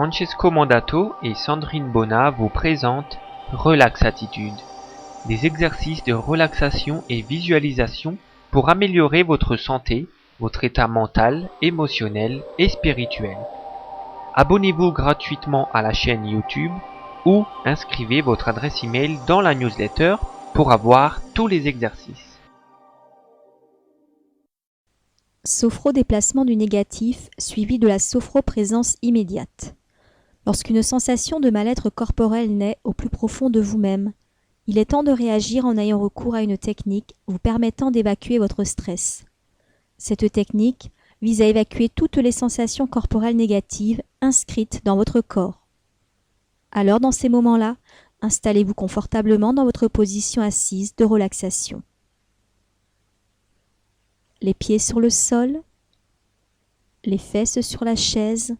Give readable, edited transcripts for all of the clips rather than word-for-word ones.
Francesco Mandato et Sandrine Bona vous présentent Relax Attitude, des exercices de relaxation et visualisation pour améliorer votre santé, votre état mental, émotionnel et spirituel. Abonnez-vous gratuitement à la chaîne YouTube ou inscrivez votre adresse email dans la newsletter pour avoir tous les exercices. Sophrodéplacement du négatif suivi de la sophroprésence immédiate. Lorsqu'une sensation de mal-être corporel naît au plus profond de vous-même, il est temps de réagir en ayant recours à une technique vous permettant d'évacuer votre stress. Cette technique vise à évacuer toutes les sensations corporelles négatives inscrites dans votre corps. Alors, dans ces moments-là, installez-vous confortablement dans votre position assise de relaxation. Les pieds sur le sol, les fesses sur la chaise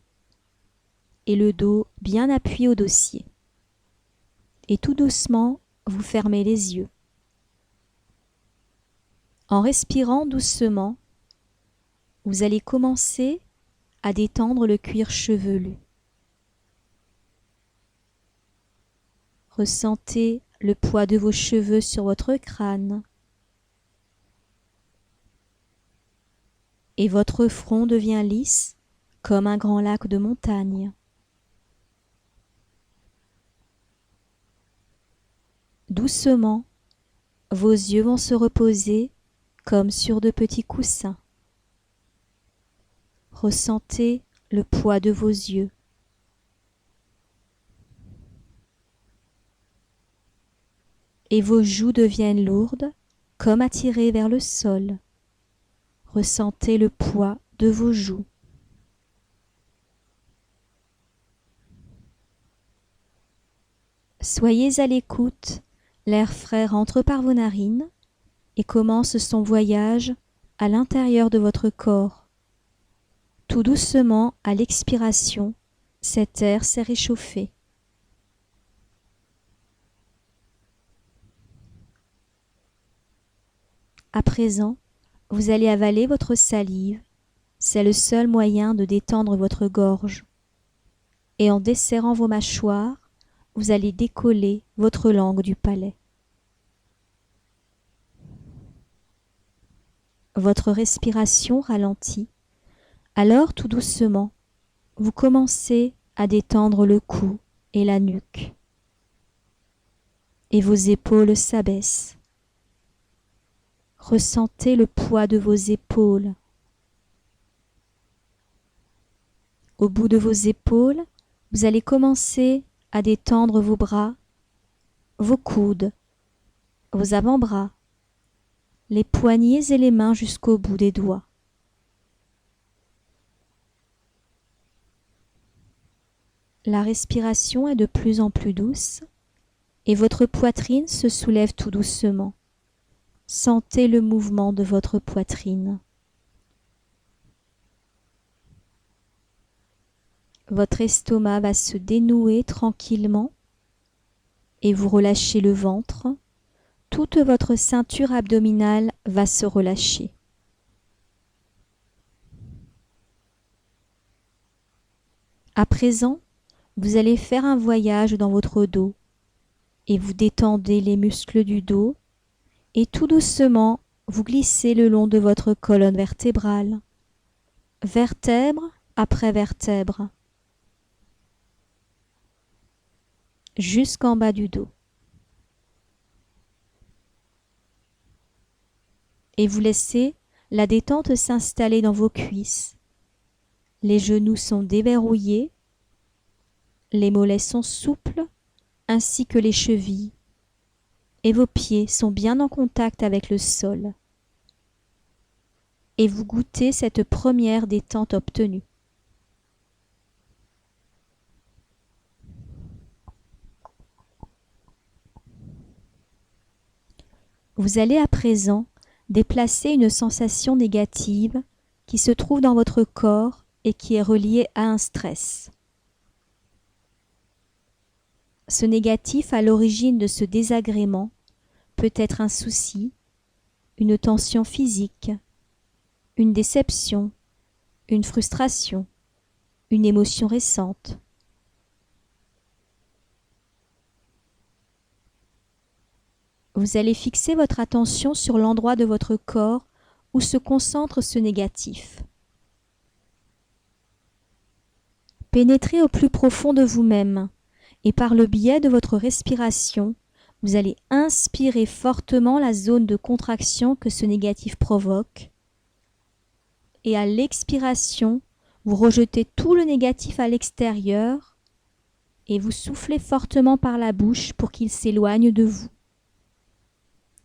et le dos bien appuyé au dossier. Et tout doucement, vous fermez les yeux. En respirant doucement, vous allez commencer à détendre le cuir chevelu. Ressentez le poids de vos cheveux sur votre crâne. Et votre front devient lisse comme un grand lac de montagne. Doucement, vos yeux vont se reposer comme sur de petits coussins. Ressentez le poids de vos yeux. Et vos joues deviennent lourdes comme attirées vers le sol. Ressentez le poids de vos joues. Soyez à l'écoute, l'air frais rentre par vos narines et commence son voyage à l'intérieur de votre corps. Tout doucement, à l'expiration, cet air s'est réchauffé. À présent, vous allez avaler votre salive, c'est le seul moyen de détendre votre gorge. Et en desserrant vos mâchoires, vous allez décoller votre langue du palais. Votre respiration ralentit, alors tout doucement, vous commencez à détendre le cou et la nuque. Et vos épaules s'abaissent. Ressentez le poids de vos épaules. Au bout de vos épaules, vous allez commencer à détendre vos bras, vos coudes, vos avant-bras, les poignets et les mains jusqu'au bout des doigts. La respiration est de plus en plus douce et votre poitrine se soulève tout doucement. Sentez le mouvement de votre poitrine. Votre estomac va se dénouer tranquillement et vous relâchez le ventre. Toute votre ceinture abdominale va se relâcher. À présent, vous allez faire un voyage dans votre dos et vous détendez les muscles du dos et tout doucement, vous glissez le long de votre colonne vertébrale, vertèbre après vertèbre, jusqu'en bas du dos. Et vous laissez la détente s'installer dans vos cuisses. Les genoux sont déverrouillés, les mollets sont souples, ainsi que les chevilles, et vos pieds sont bien en contact avec le sol. Et vous goûtez cette première détente obtenue. Vous allez à présent déplacer une sensation négative qui se trouve dans votre corps et qui est reliée à un stress. Ce négatif à l'origine de ce désagrément peut être un souci, une tension physique, une déception, une frustration, une émotion récente, vous allez fixer votre attention sur l'endroit de votre corps où se concentre ce négatif. Pénétrez au plus profond de vous-même et par le biais de votre respiration, vous allez inspirer fortement la zone de contraction que ce négatif provoque et à l'expiration, vous rejetez tout le négatif à l'extérieur et vous soufflez fortement par la bouche pour qu'il s'éloigne de vous.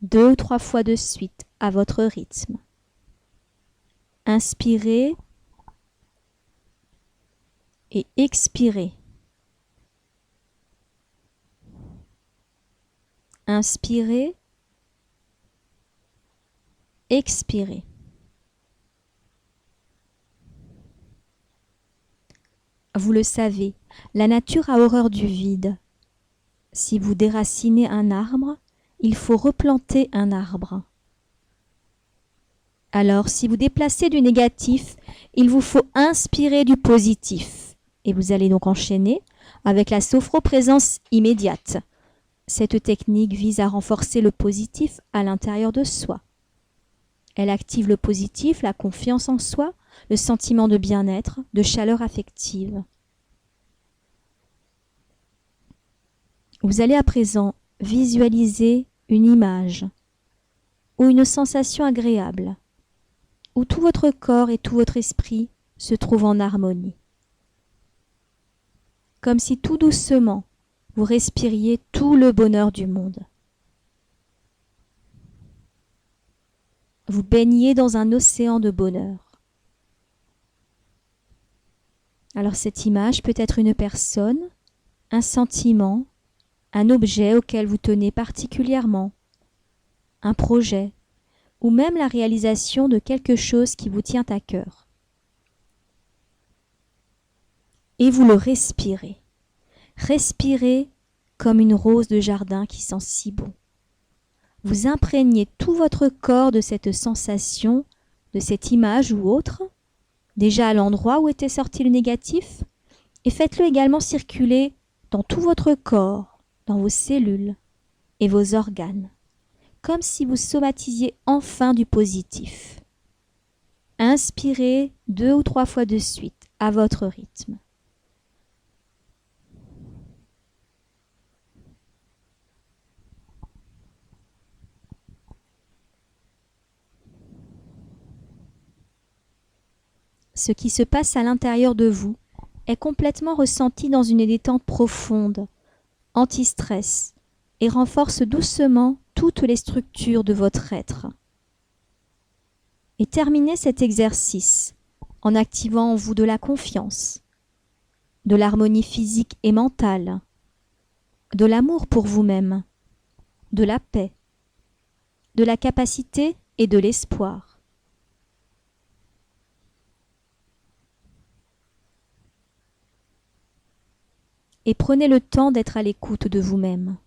2 ou 3 fois de suite à votre rythme. Inspirez et expirez. Inspirez, expirez. Vous le savez, la nature a horreur du vide. Si vous déracinez un arbre, il faut replanter un arbre. Alors, si vous déplacez du négatif, il vous faut inspirer du positif. Et vous allez donc enchaîner avec la sophroprésence immédiate. Cette technique vise à renforcer le positif à l'intérieur de soi. Elle active le positif, la confiance en soi, le sentiment de bien-être, de chaleur affective. Vous allez à présent visualiser une image ou une sensation agréable, où tout votre corps et tout votre esprit se trouvent en harmonie. Comme si tout doucement, vous respiriez tout le bonheur du monde. Vous baignez dans un océan de bonheur. Alors cette image peut être une personne, un sentiment, un objet auquel vous tenez particulièrement, un projet, ou même la réalisation de quelque chose qui vous tient à cœur. Et vous le respirez. Respirez comme une rose de jardin qui sent si bon. Vous imprégnez tout votre corps de cette sensation, de cette image ou autre, déjà à l'endroit où était sorti le négatif, et faites-le également circuler dans tout votre corps, dans vos cellules et vos organes, comme si vous somatisiez enfin du positif. Inspirez 2 ou 3 fois de suite, à votre rythme. Ce qui se passe à l'intérieur de vous est complètement ressenti dans une détente profonde, anti-stress, et renforce doucement toutes les structures de votre être. Et terminez cet exercice en activant en vous de la confiance, de l'harmonie physique et mentale, de l'amour pour vous-même, de la paix, de la capacité et de l'espoir. Et prenez le temps d'être à l'écoute de vous-même.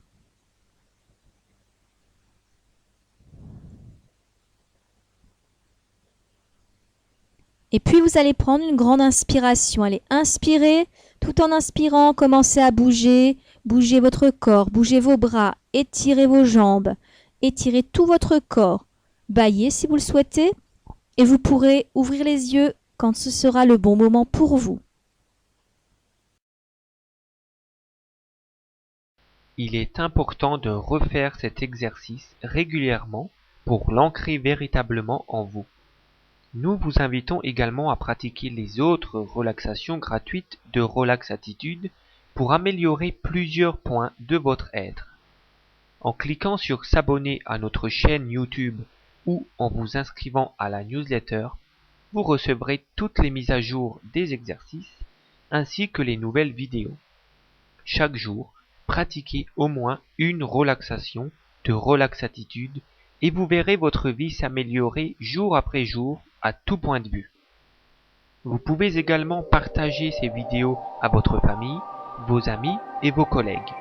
Et puis vous allez prendre une grande inspiration. Allez inspirer, tout en inspirant, commencez à bouger. Bougez votre corps, bougez vos bras, étirez vos jambes, étirez tout votre corps. Bâillez si vous le souhaitez et vous pourrez ouvrir les yeux quand ce sera le bon moment pour vous. Il est important de refaire cet exercice régulièrement pour l'ancrer véritablement en vous. Nous vous invitons également à pratiquer les autres relaxations gratuites de Relax Attitude pour améliorer plusieurs points de votre être. En cliquant sur s'abonner à notre chaîne YouTube ou en vous inscrivant à la newsletter, vous recevrez toutes les mises à jour des exercices ainsi que les nouvelles vidéos. Chaque jour, pratiquez au moins une relaxation de Relax Attitude et vous verrez votre vie s'améliorer jour après jour à tout point de vue. Vous pouvez également partager ces vidéos à votre famille, vos amis et vos collègues.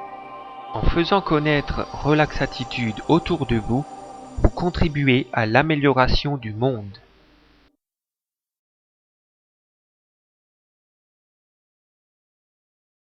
En faisant connaître Relax Attitude autour de vous, vous contribuez à l'amélioration du monde.